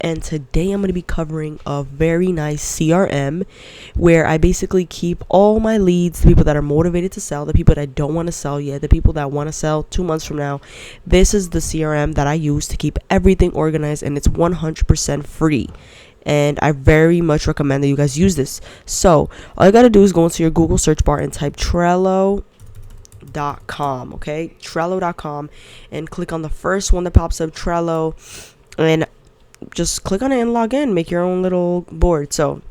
and today I'm going to be covering a very nice CRM where I basically keep all my leads, the people that are motivated to sell, the people that don't want to sell yet, the people that want to sell 2 months from now. This is the CRM that I use to keep everything organized, and it's 100% free. And I very much recommend that you guys use this. So all you got to do is go into your Google search bar and type Trello.com, okay? Trello.com, and click on the first one that pops up, Trello, and just click on it and log in. Make your own little board. So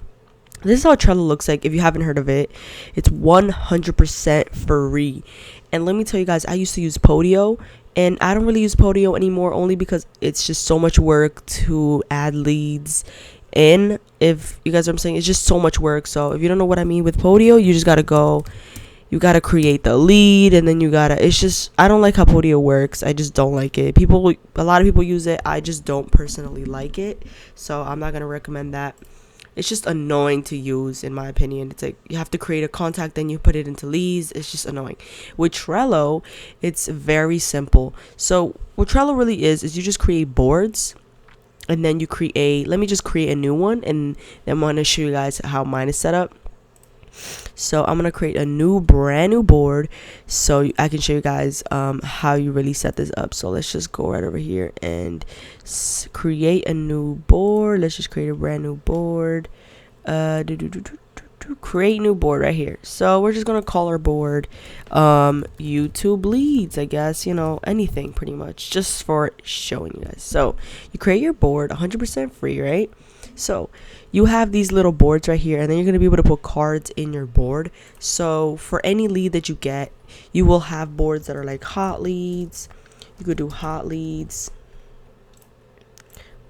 this is how Trello looks like. If you haven't heard of it, it's 100% free. And let me tell you guys, I used to use Podio, and I don't really use Podio anymore, only because it's just so much work to add leads in. If you guys know what I'm saying, it's just so much work. So if you don't know what I mean with Podio, you just gotta go. You gotta create the lead, and then it's just, I don't like how Podio works. I just don't like it. A lot of people use it. I just don't personally like it. So I'm not gonna recommend that. It's just annoying to use, in my opinion. It's like you have to create a contact, then you put it into leads. It's just annoying. With Trello, it's very simple. So what Trello really is you just create boards, and then let me just create a new one, and then I'm gonna show you guys how mine is set up. So I'm gonna create a brand new board so I can show you guys how you really set this up. So let's just go right over here and create a new board. Let's just create a brand new board. Create new board right here. So we're just gonna call our board YouTube leads, I guess, anything pretty much, just for showing you guys. So you create your board, 100% free, right? So you have these little boards right here, and then you're going to be able to put cards in your board. So for any lead that you get, you will have boards that are like hot leads. You could do hot leads,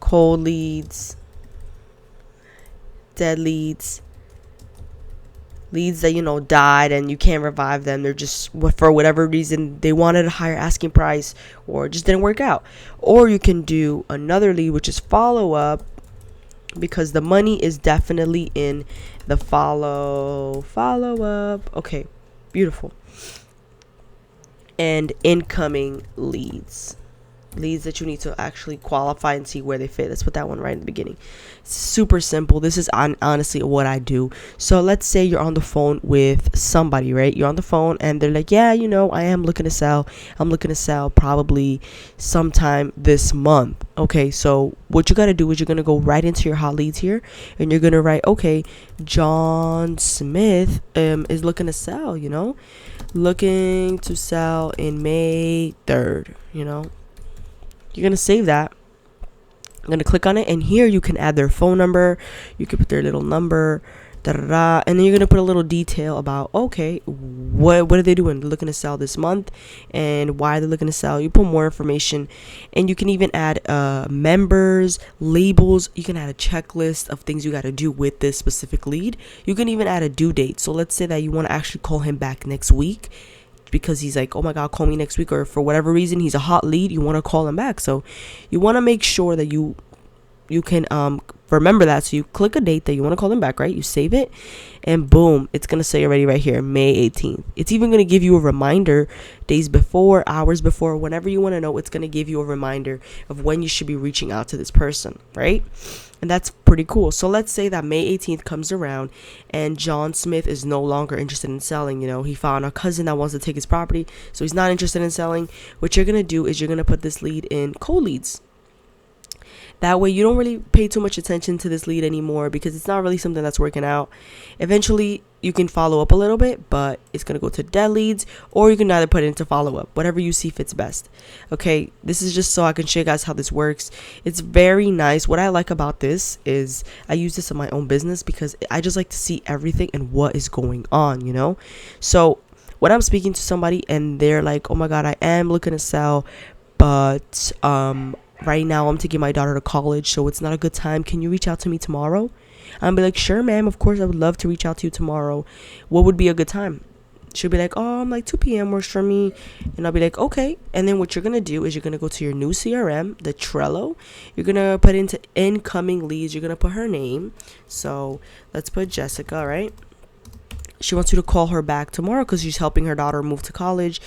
cold leads, dead leads, leads that died and you can't revive them. They're just, for whatever reason, they wanted a higher asking price or just didn't work out. Or you can do another lead, which is follow up, because the money is definitely in the follow up. Okay, beautiful. And incoming leads that you need to actually qualify and see where they fit. Let's put that one right in the beginning. Super simple. This is honestly what I do. So let's say you're on the phone with somebody, right? You're on the phone and they're like, yeah, I am looking to sell. I'm looking to sell probably sometime this month. Okay, so what you got to do is you're going to go right into your hot leads here, and you're going to write, okay, John Smith is looking to sell, looking to sell in May 3rd, You're going to save that. I'm going to click on it, and here you can add their phone number. You can put their little number, and then you're going to put a little detail about, okay, what are they doing? They're looking to sell this month, and why they're looking to sell. You put more information, and you can even add members, labels. You can add a checklist of things you got to do with this specific lead. You can even add a due date. So let's say that you want to actually call him back next week, because he's like, oh my God, call me next week, or for whatever reason he's a hot lead, you want to call him back. So you want to make sure that you can remember that. So you click a date that you want to call him back, right? You save it, and boom, it's going to say already right here, May 18th. It's even going to give you a reminder days before, hours before, whenever you want to know. It's going to give you a reminder of when you should be reaching out to this person, right? And that's pretty cool. So let's say that May 18th comes around and John Smith is no longer interested in selling. He found a cousin that wants to take his property, so he's not interested in selling. What you're going to do is you're going to put this lead in cold leads. That way you don't really pay too much attention to this lead anymore, because it's not really something that's working out. Eventually you can follow up a little bit, but it's going to go to dead leads, or you can either put it into follow up, whatever you see fits best. Okay, this is just so I can show you guys how this works. It's very nice. What I like about this is I use this in my own business, because I just like to see everything and what is going on, So when I'm speaking to somebody and they're like, oh my God, I am looking to sell, but right now I'm taking my daughter to college, so it's not a good time. Can you reach out to me tomorrow? I'll be like, sure, ma'am. Of course, I would love to reach out to you tomorrow. What would be a good time? She'll be like, oh, I'm like 2 p.m. works for me. And I'll be like, okay. And then what you're going to do is you're going to go to your new CRM, the Trello. You're going to put into incoming leads. You're going to put her name. So let's put Jessica, right? She wants you to call her back tomorrow because she's helping her daughter move to college.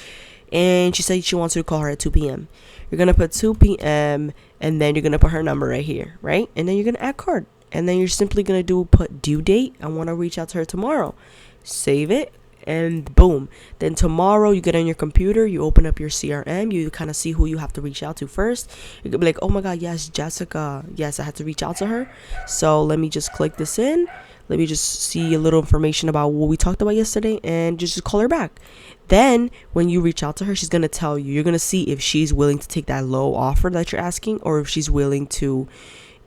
And she said she wants you to call her at 2 p.m. You're going to put 2 p.m. and then you're going to put her number right here, right? And then you're going to add card. And then you're simply going to put due date. I want to reach out to her tomorrow. Save it. And boom. Then tomorrow you get on your computer, you open up your CRM, you kind of see who you have to reach out to first. You're going to be like, oh my God, yes, Jessica. Yes, I had to reach out to her. So let me just click this in. Let me just see a little information about what we talked about yesterday and just call her back. Then when you reach out to her, she's going to tell you, you're going to see if she's willing to take that low offer that you're asking, or if she's willing to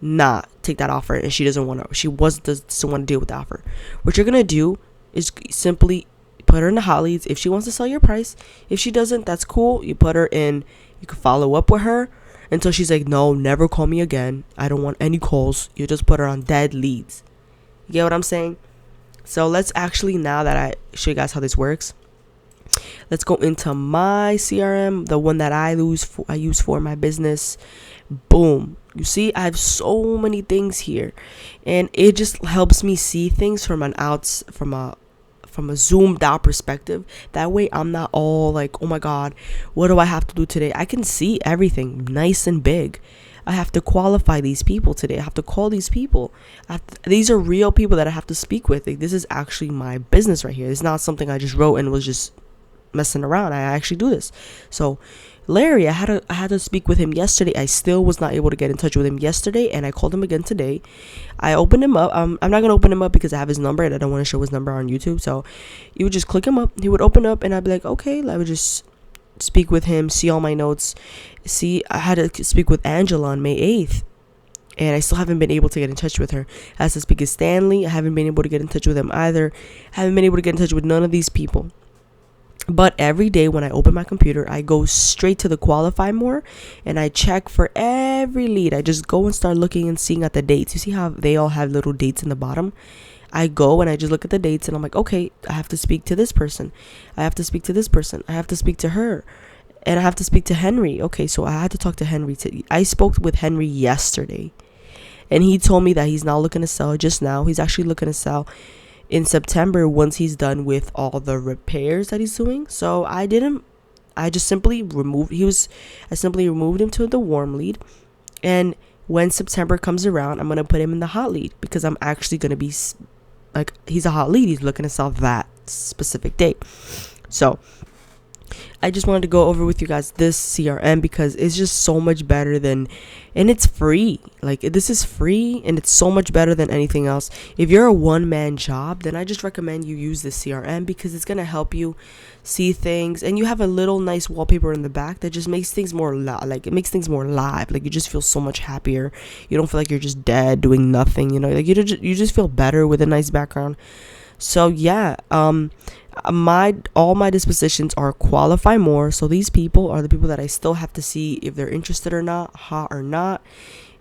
not take that offer and she doesn't want to deal with the offer. What you're going to do is simply put her in the hot leads if she wants to sell your price. If she doesn't, that's cool. You put her in, you can follow up with her until she's like, no, never call me again. I don't want any calls. You just put her on dead leads. You get what I'm saying? So let's actually, now that I show you guys how this works, let's go into my CRM, the one that I use for my business. Boom. You see, I have so many things here, and it just helps me see things from a zoomed out perspective. That way I'm not all like, oh my God, what do I have to do today? I can see everything nice and big. I have to qualify these people today. I have to call these people. These are real people that I have to speak with. Like, this is actually my business right here. It's not something I just wrote and was just messing around. I actually do this. So Larry, I had to speak with him yesterday. I still was not able to get in touch with him yesterday, and I called him again today. I opened him up. I'm not gonna open him up because I have his number and I don't want to show his number on YouTube. So you would just click him up. He would open up, and I'd be like, okay. I would just speak with him, see all my notes. See, I had to speak with Angela on May 8th. And I still haven't been able to get in touch with her. I had to speak with Stanley. I haven't been able to get in touch with him either. I haven't been able to get in touch with none of these people. But every day when I open my computer, I go straight to the qualify more and I check for every lead. I just go and start looking and seeing at the dates. You see how they all have little dates in the bottom? I go and I just look at the dates and I'm like, okay, I have to speak to this person. I have to speak to this person. I have to speak to her. And I have to speak to Henry. Okay, so I had to talk to Henry. I spoke with Henry yesterday. And he told me that he's not looking to sell just now. He's actually looking to sell in September once he's done with all the repairs that he's doing. So I simply removed him to the warm lead. And when September comes around, I'm going to put him in the hot lead because I'm actually going to be like, he's a hot lead. He's looking to sell that specific date. So I just wanted to go over with you guys this CRM because it's just so much better than, and it's free. Like, this is free and it's so much better than anything else. If you're a one-man job, then I just recommend you use this CRM because it's going to help you see things, and you have a little nice wallpaper in the back that just makes things more it makes things more live. Like, you just feel so much happier. You don't feel like you're just dead doing nothing, you know, like you just feel better with a nice background. So yeah, all my dispositions are qualify more. So these people are the people that I still have to see if they're interested or not, hot or not.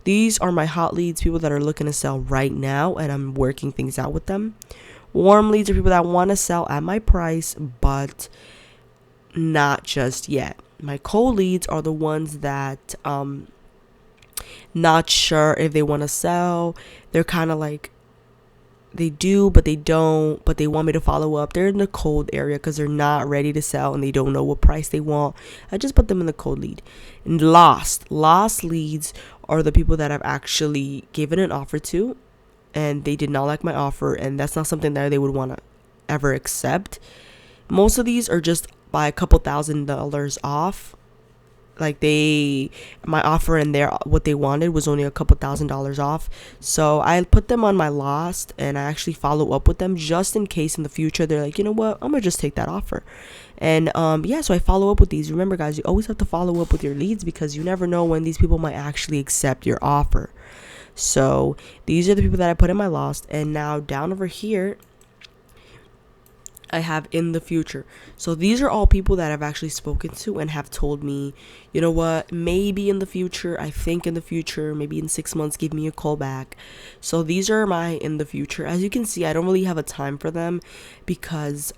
These are my hot leads, people that are looking to sell right now, and I'm working things out with them. Warm leads are people that want to sell at my price, but not just yet. My cold leads are the ones that not sure if they want to sell. They're kind of like, they do, but they don't, but they want me to follow up. They're in the cold area because they're not ready to sell and they don't know what price they want. I just put them in the cold lead. And lost leads are the people that I've actually given an offer to and they did not like my offer, and that's not something that they would want to ever accept. Most of these are just by a couple $1,000s off. Like, my offer and what they wanted was only a couple $1,000s off. So I put them on my lost, and I actually follow up with them just in case in the future they're like, you know what, I'm gonna just take that offer. And so I follow up with these. Remember, guys, you always have to follow up with your leads because you never know when these people might actually accept your offer. So these are the people that I put in my lost. And now down over here, I have in the future. So these are all people that I've actually spoken to and have told me, you know what, maybe in the future, I think in the future, maybe in 6 months, give me a call back. So these are my in the future. As you can see, I don't really have a time for them because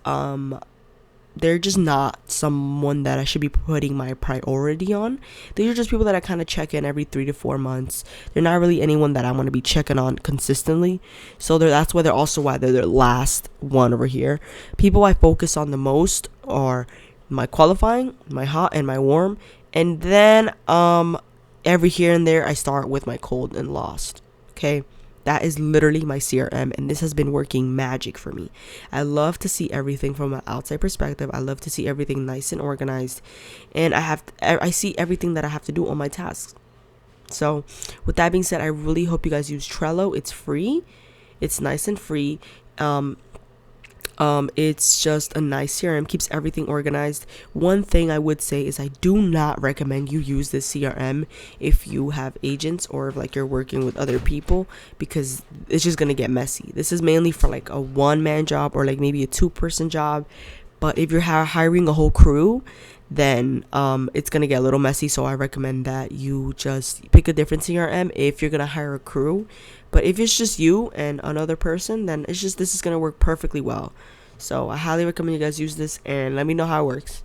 they're just not someone that I should be putting my priority on. These are just people that I kind of check in every 3 to 4 months. They're not really anyone that I want to be checking on consistently. So that's why they're their last one over here. People I focus on the most are my qualifying, my hot, and my warm. And then every here and there I start with my cold and lost. Okay, that is literally my CRM, and this has been working magic for me. I love to see everything from an outside perspective. I love to see everything nice and organized, and I see everything that I have to do on my tasks. So with that being said, I really hope you guys use Trello. It's free, it's nice and free. It's just a nice CRM, keeps everything organized. One thing I would say is I do not recommend you use this CRM if you have agents or if like you're working with other people, because it's just gonna get messy. This is mainly for like a one-man job or like maybe a two-person job. But if you're hiring a whole crew, then it's gonna get a little messy. So I recommend that you just pick a different CRM if you're gonna hire a crew. But if it's just you and another person, then this is gonna work perfectly well. So I highly recommend you guys use this, and let me know how it works.